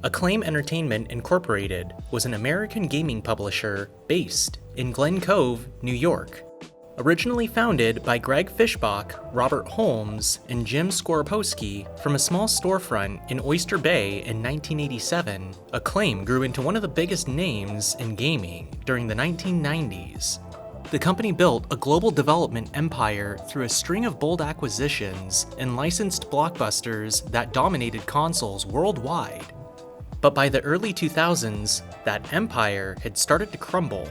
Acclaim Entertainment Incorporated was an American gaming publisher based in Glen Cove, New York. Originally founded by Greg Fishbach, Robert Holmes, and Jim Skorupowski from a small storefront in Oyster Bay in 1987, Acclaim grew into one of the biggest names in gaming during the 1990s. The company built a global development empire through a string of bold acquisitions and licensed blockbusters that dominated consoles worldwide. But by the early 2000s, that empire had started to crumble.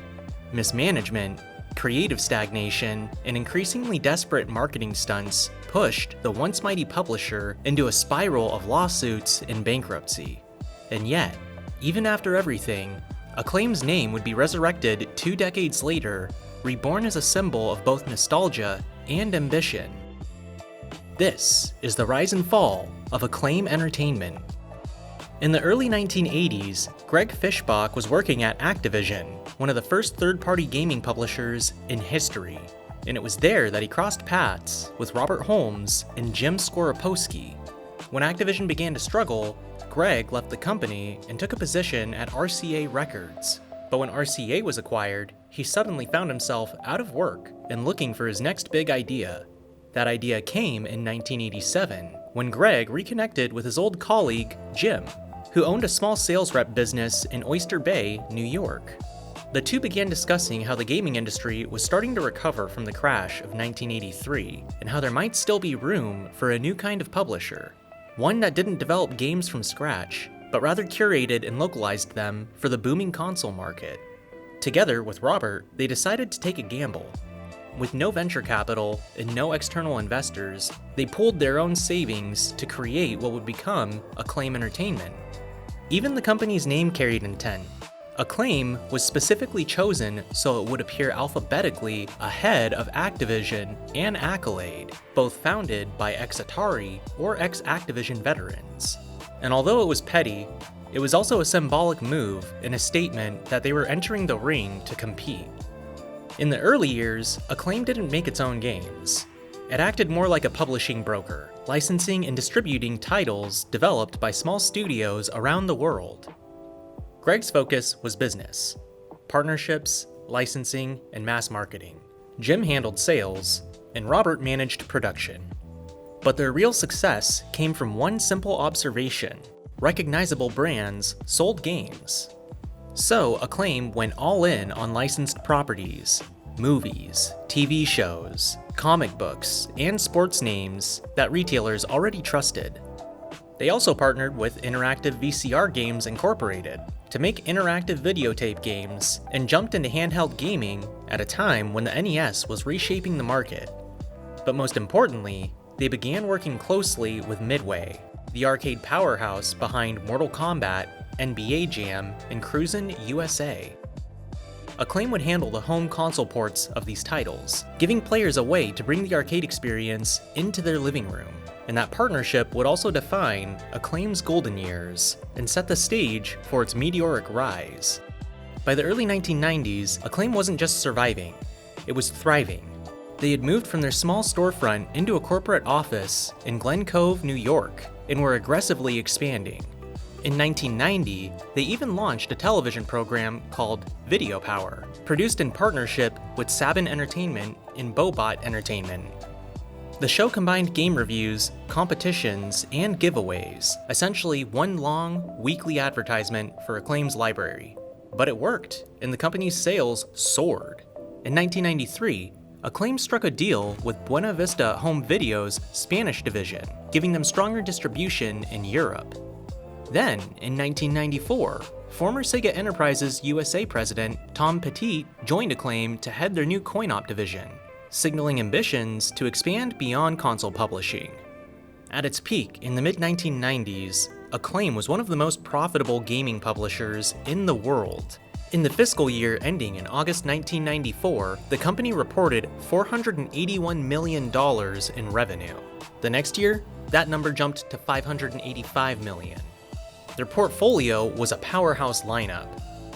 Mismanagement, creative stagnation, and increasingly desperate marketing stunts pushed the once mighty publisher into a spiral of lawsuits and bankruptcy. And yet, even after everything, Acclaim's name would be resurrected 2 decades later, reborn as a symbol of both nostalgia and ambition. This is the rise and fall of Acclaim Entertainment. In the early 1980s, Greg Fishbach was working at Activision, one of the first third-party gaming publishers in history, and it was there that he crossed paths with Robert Holmes and Jim Skorupowski. When Activision began to struggle, Greg left the company and took a position at RCA Records. But when RCA was acquired, he suddenly found himself out of work and looking for his next big idea. That idea came in 1987, when Greg reconnected with his old colleague, Jim, who owned a small sales rep business in Oyster Bay, New York. The two began discussing how the gaming industry was starting to recover from the crash of 1983, and how there might still be room for a new kind of publisher, one that didn't develop games from scratch, but rather curated and localized them for the booming console market. Together with Robert, they decided to take a gamble. With no venture capital and no external investors, they pooled their own savings to create what would become Acclaim Entertainment. Even the company's name carried intent. Acclaim was specifically chosen so it would appear alphabetically ahead of Activision and Accolade, both founded by ex-Atari or ex-Activision veterans. And although it was petty, it was also a symbolic move and a statement that they were entering the ring to compete. In the early years, Acclaim didn't make its own games. It acted more like a publishing broker, licensing and distributing titles developed by small studios around the world. Greg's focus was business, partnerships, licensing, and mass marketing. Jim handled sales, and Robert managed production. But their real success came from one simple observation: recognizable brands sold games. So Acclaim went all in on licensed properties, movies, TV shows, comic books, and sports names that retailers already trusted. They also partnered with Interactive VCR Games Incorporated to make interactive videotape games, and jumped into handheld gaming at a time when the NES was reshaping the market. But most importantly, they began working closely with Midway, the arcade powerhouse behind Mortal Kombat, NBA Jam, and Cruisin' USA. Acclaim would handle the home console ports of these titles, giving players a way to bring the arcade experience into their living room. And that partnership would also define Acclaim's golden years and set the stage for its meteoric rise. By the early 1990s, Acclaim wasn't just surviving, it was thriving. They had moved from their small storefront into a corporate office in Glen Cove, New York, and were aggressively expanding. In 1990, they even launched a television program called Video Power, produced in partnership with Saban Entertainment and Bobot Entertainment. The show combined game reviews, competitions, and giveaways, essentially one long, weekly advertisement for Acclaim's library. But it worked, and the company's sales soared. In 1993, Acclaim struck a deal with Buena Vista Home Video's Spanish division, giving them stronger distribution in Europe. Then, in 1994, former Sega Enterprises USA president Tom Petit joined Acclaim to head their new coin-op division, signaling ambitions to expand beyond console publishing. At its peak in the mid-1990s, Acclaim was one of the most profitable gaming publishers in the world. In the fiscal year ending in August 1994, the company reported $481 million in revenue. The next year, that number jumped to $585 million. Their portfolio was a powerhouse lineup.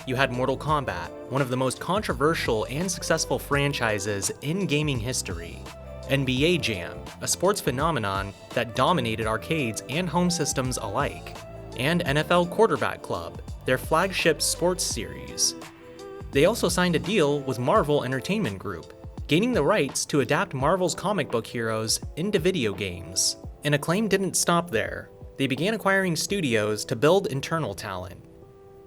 You had Mortal Kombat, one of the most controversial and successful franchises in gaming history. NBA Jam, a sports phenomenon that dominated arcades and home systems alike. and NFL Quarterback Club, their flagship sports series. They also signed a deal with Marvel Entertainment Group, gaining the rights to adapt Marvel's comic book heroes into video games. And Acclaim didn't stop there. They began acquiring studios to build internal talent.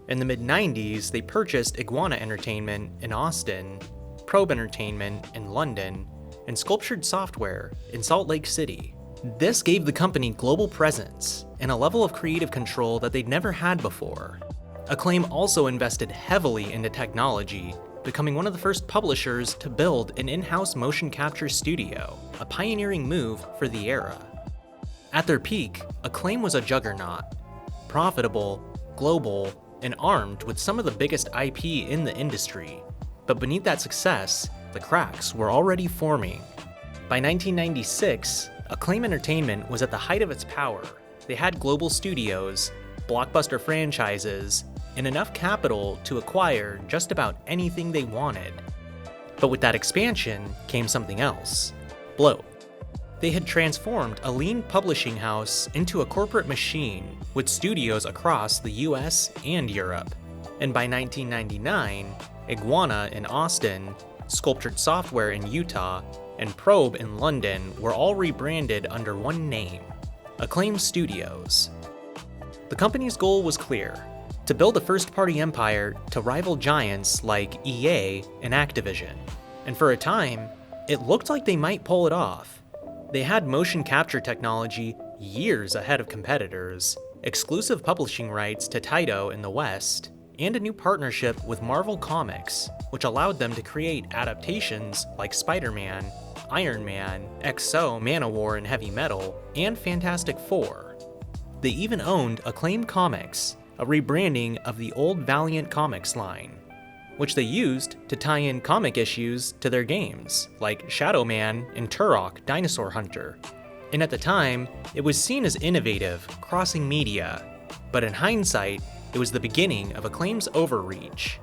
In the mid-90s, they purchased Iguana Entertainment in Austin, Probe Entertainment in London, and Sculptured Software in Salt Lake City. This gave the company global presence and a level of creative control that they'd never had before. Acclaim also invested heavily into technology, becoming one of the first publishers to build an in-house motion capture studio, a pioneering move for the era. At their peak, Acclaim was a juggernaut, profitable, global, and armed with some of the biggest IP in the industry. But beneath that success, the cracks were already forming. By 1996, Acclaim Entertainment was at the height of its power. They had global studios, blockbuster franchises, and enough capital to acquire just about anything they wanted. But with that expansion came something else: bloat. They had transformed a lean publishing house into a corporate machine with studios across the US and Europe. And by 1999, Iguana in Austin, Sculptured Software in Utah, and Probe in London were all rebranded under one name: Acclaim Studios. The company's goal was clear: to build a first-party empire to rival giants like EA and Activision. And for a time, it looked like they might pull it off. They had motion capture technology years ahead of competitors, exclusive publishing rights to Taito in the West, and a new partnership with Marvel Comics, which allowed them to create adaptations like Spider-Man, Iron Man, XO, Manowar and Heavy Metal, and Fantastic Four. They even owned Acclaim Comics, a rebranding of the old Valiant Comics line, which they used to tie in comic issues to their games, like Shadow Man and Turok Dinosaur Hunter. And at the time, it was seen as innovative, crossing media, but in hindsight, it was the beginning of Acclaim's overreach.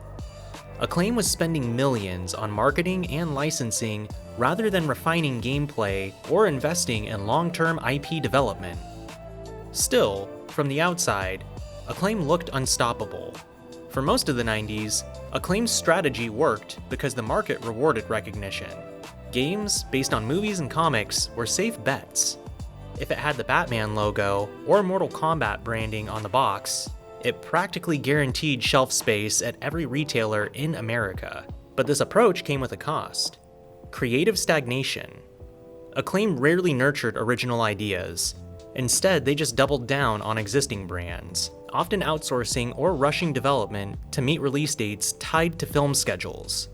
Acclaim was spending millions on marketing and licensing rather than refining gameplay or investing in long-term IP development. Still, from the outside, Acclaim looked unstoppable. For most of the 90s, Acclaim's strategy worked because the market rewarded recognition. Games based on movies and comics were safe bets. If it had the Batman logo or Mortal Kombat branding on the box, it practically guaranteed shelf space at every retailer in America. But this approach came with a cost: creative stagnation. Acclaim rarely nurtured original ideas. Instead, they just doubled down on existing brands, often outsourcing or rushing development to meet release dates tied to film schedules.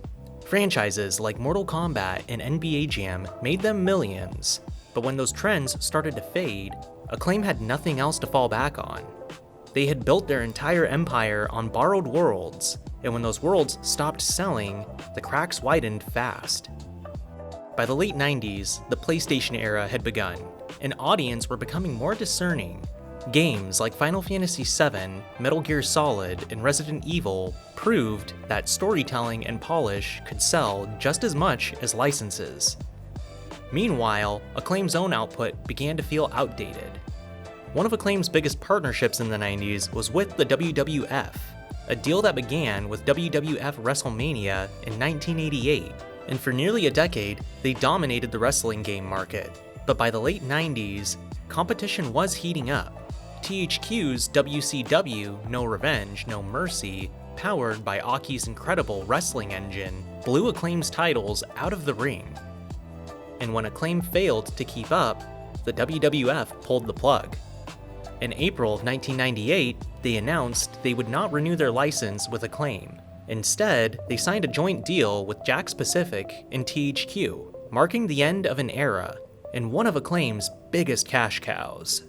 Franchises like Mortal Kombat and NBA Jam made them millions, but when those trends started to fade, Acclaim had nothing else to fall back on. They had built their entire empire on borrowed worlds, and when those worlds stopped selling, the cracks widened fast. By the late 90s, the PlayStation era had begun, and audiences were becoming more discerning. Games like Final Fantasy VII, Metal Gear Solid, and Resident Evil proved that storytelling and polish could sell just as much as licenses. Meanwhile, Acclaim's own output began to feel outdated. One of Acclaim's biggest partnerships in the 90s was with the WWF, a deal that began with WWF WrestleMania in 1988, and for nearly a decade, they dominated the wrestling game market. But by the late 90s, competition was heating up. THQ's WCW No Revenge, No Mercy, powered by Aki's incredible wrestling engine, blew Acclaim's titles out of the ring. And when Acclaim failed to keep up, the WWF pulled the plug. In April of 1998, they announced they would not renew their license with Acclaim. Instead, they signed a joint deal with Jakks Pacific and THQ, marking the end of an era and one of Acclaim's biggest cash cows.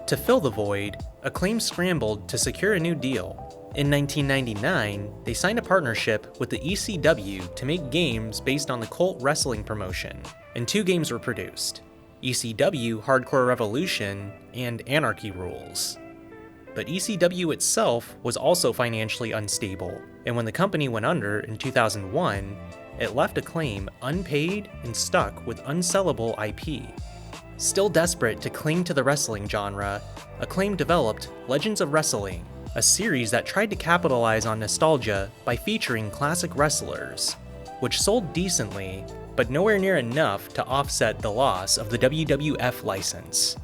To fill the void, Acclaim scrambled to secure a new deal. In 1999, they signed a partnership with the ECW to make games based on the cult wrestling promotion, and 2 games were produced: ECW Hardcore Revolution and Anarchy Rules. But ECW itself was also financially unstable, and when the company went under in 2001, it left Acclaim unpaid and stuck with unsellable IP. Still desperate to cling to the wrestling genre, Acclaim developed Legends of Wrestling, a series that tried to capitalize on nostalgia by featuring classic wrestlers, which sold decently, but nowhere near enough to offset the loss of the WWF license.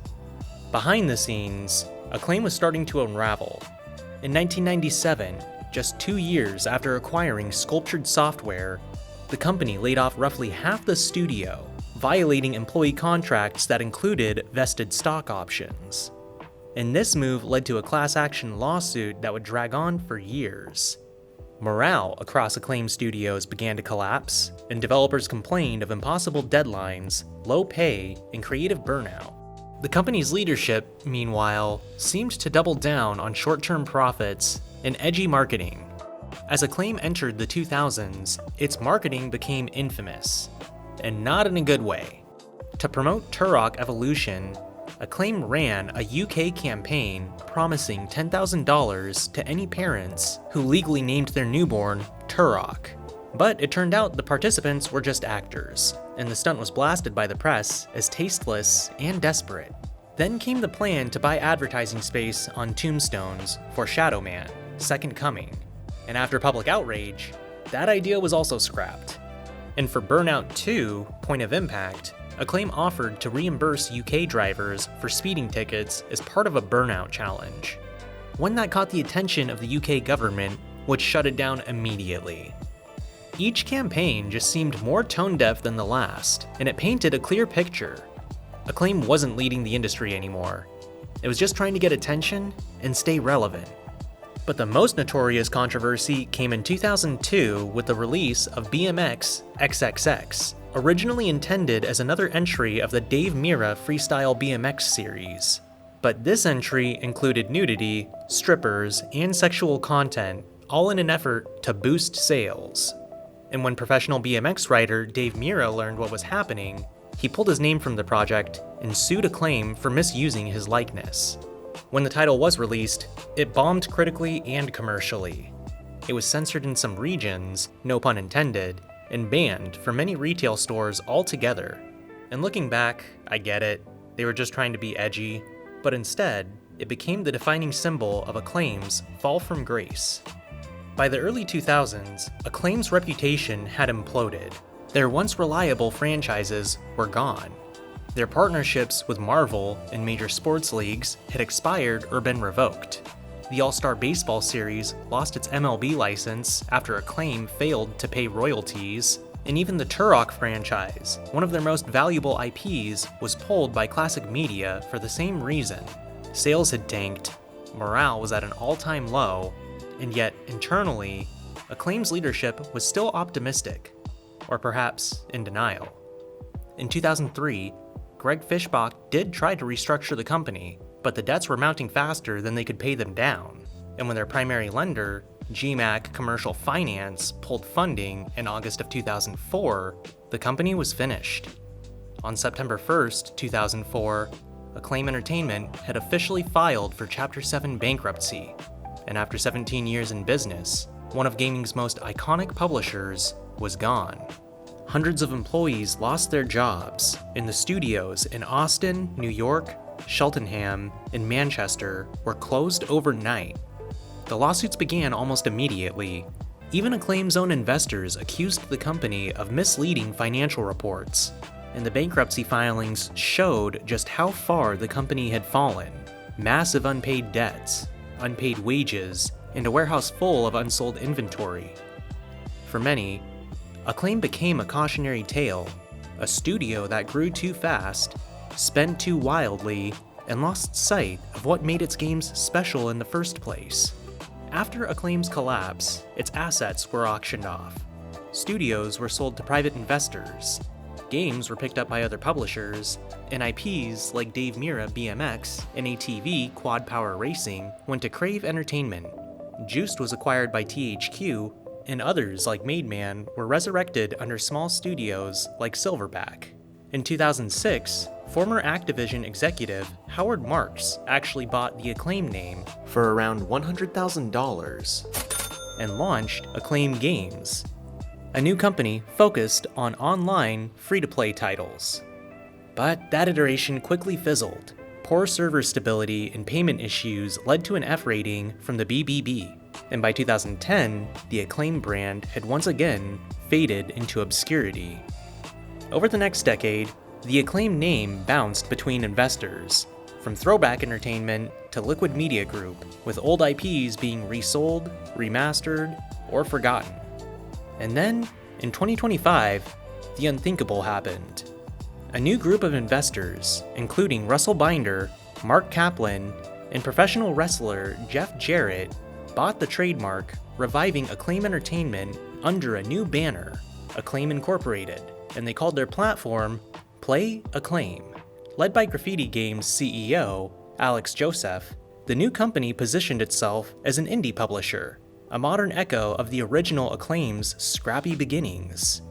Behind the scenes, Acclaim was starting to unravel. In 1997, just 2 years after acquiring Sculptured Software, the company laid off roughly half the studio, violating employee contracts that included vested stock options. And this move led to a class action lawsuit that would drag on for years. Morale across Acclaim Studios began to collapse, and developers complained of impossible deadlines, low pay, and creative burnout. The company's leadership, meanwhile, seemed to double down on short-term profits and edgy marketing. As Acclaim entered the 2000s, its marketing became infamous, and not in a good way. To promote Turok Evolution, Acclaim ran a UK campaign promising $10,000 to any parents who legally named their newborn Turok. But it turned out the participants were just actors, and the stunt was blasted by the press as tasteless and desperate. Then came the plan to buy advertising space on tombstones for Shadow Man, Second Coming, and after public outrage, that idea was also scrapped. And for Burnout 2, Point of Impact, Acclaim offered to reimburse UK drivers for speeding tickets as part of a burnout challenge, one that caught the attention of the UK government, which shut it down immediately. Each campaign just seemed more tone-deaf than the last, and it painted a clear picture. Acclaim wasn't leading the industry anymore. It was just trying to get attention and stay relevant. But the most notorious controversy came in 2002 with the release of BMX XXX, originally intended as another entry of the Dave Mirra Freestyle BMX series. But this entry included nudity, strippers, and sexual content, all in an effort to boost sales. And when professional BMX rider Dave Mirra learned what was happening, he pulled his name from the project and sued Acclaim for misusing his likeness. When the title was released, it bombed critically and commercially. It was censored in some regions, no pun intended, and banned from many retail stores altogether. And looking back, I get it, they were just trying to be edgy, but instead, it became the defining symbol of Acclaim's fall from grace. By the early 2000s, Acclaim's reputation had imploded. Their once reliable franchises were gone. Their partnerships with Marvel and major sports leagues had expired or been revoked. The All-Star Baseball series lost its MLB license after Acclaim failed to pay royalties, and even the Turok franchise, one of their most valuable IPs, was pulled by classic media for the same reason. Sales had tanked, morale was at an all-time low, and yet, internally, Acclaim's leadership was still optimistic, or perhaps in denial. In 2003, Greg Fishbach did try to restructure the company, but the debts were mounting faster than they could pay them down. And when their primary lender, GMAC Commercial Finance, pulled funding in August of 2004, the company was finished. On September 1st, 2004, Acclaim Entertainment had officially filed for Chapter 7 bankruptcy, and after 17 years in business, one of gaming's most iconic publishers was gone. Hundreds of employees lost their jobs, and the studios in Austin, New York, Cheltenham, and Manchester were closed overnight. The lawsuits began almost immediately. Even Acclaim's own investors accused the company of misleading financial reports, and the bankruptcy filings showed just how far the company had fallen. Massive unpaid debts, unpaid wages, and a warehouse full of unsold inventory. For many, Acclaim became a cautionary tale, a studio that grew too fast, spent too wildly, and lost sight of what made its games special in the first place. After Acclaim's collapse, its assets were auctioned off. Studios were sold to private investors, games were picked up by other publishers, and IPs like Dave Mirra BMX and ATV Quad Power Racing went to Crave Entertainment. Juiced was acquired by THQ, and others like Maidman were resurrected under small studios like Silverback. In 2006, former Activision executive Howard Marks actually bought the Acclaim name for around $100,000 and launched Acclaim Games, a new company focused on online free-to-play titles. But that iteration quickly fizzled. Poor server stability and payment issues led to an F rating from the BBB, and by 2010, the Acclaim brand had once again faded into obscurity. Over the next decade, the Acclaim name bounced between investors, from Throwback Entertainment to Liquid Media Group, with old IPs being resold, remastered, or forgotten. And then, in 2025, the unthinkable happened. A new group of investors, including Russell Binder, Mark Kaplan, and professional wrestler Jeff Jarrett, bought the trademark, reviving Acclaim Entertainment under a new banner, Acclaim Incorporated, and they called their platform Play Acclaim. Led by Graffiti Games CEO Alex Joseph, the new company positioned itself as an indie publisher, a modern echo of the original Acclaim's scrappy beginnings.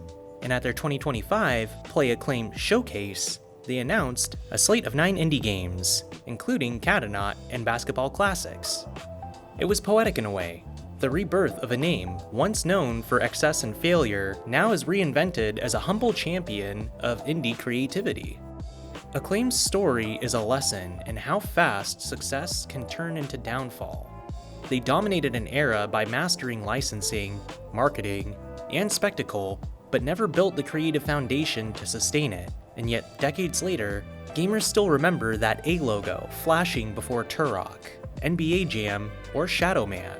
And at their 2025 Play Acclaim showcase, they announced a slate of 9 indie games, including Catanot and Basketball Classics. It was poetic in a way. The rebirth of a name once known for excess and failure now is reinvented as a humble champion of indie creativity. Acclaim's story is a lesson in how fast success can turn into downfall. They dominated an era by mastering licensing, marketing, and spectacle, but never built the creative foundation to sustain it. And yet, decades later, gamers still remember that A logo flashing before Turok, NBA Jam, or Shadow Man.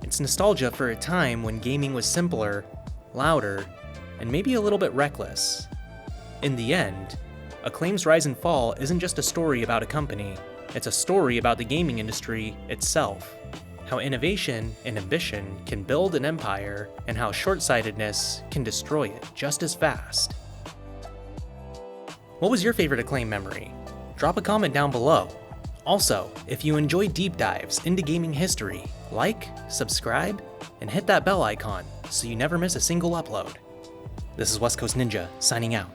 It's nostalgia for a time when gaming was simpler, louder, and maybe a little bit reckless. In the end, Acclaim's rise and fall isn't just a story about a company, it's a story about the gaming industry itself. How innovation and ambition can build an empire, and how short-sightedness can destroy it just as fast. What was your favorite Acclaim memory? Drop a comment down below. Also, if you enjoy deep dives into gaming history, like, subscribe, and hit that bell icon so you never miss a single upload. This is West Coast Ninja, signing out.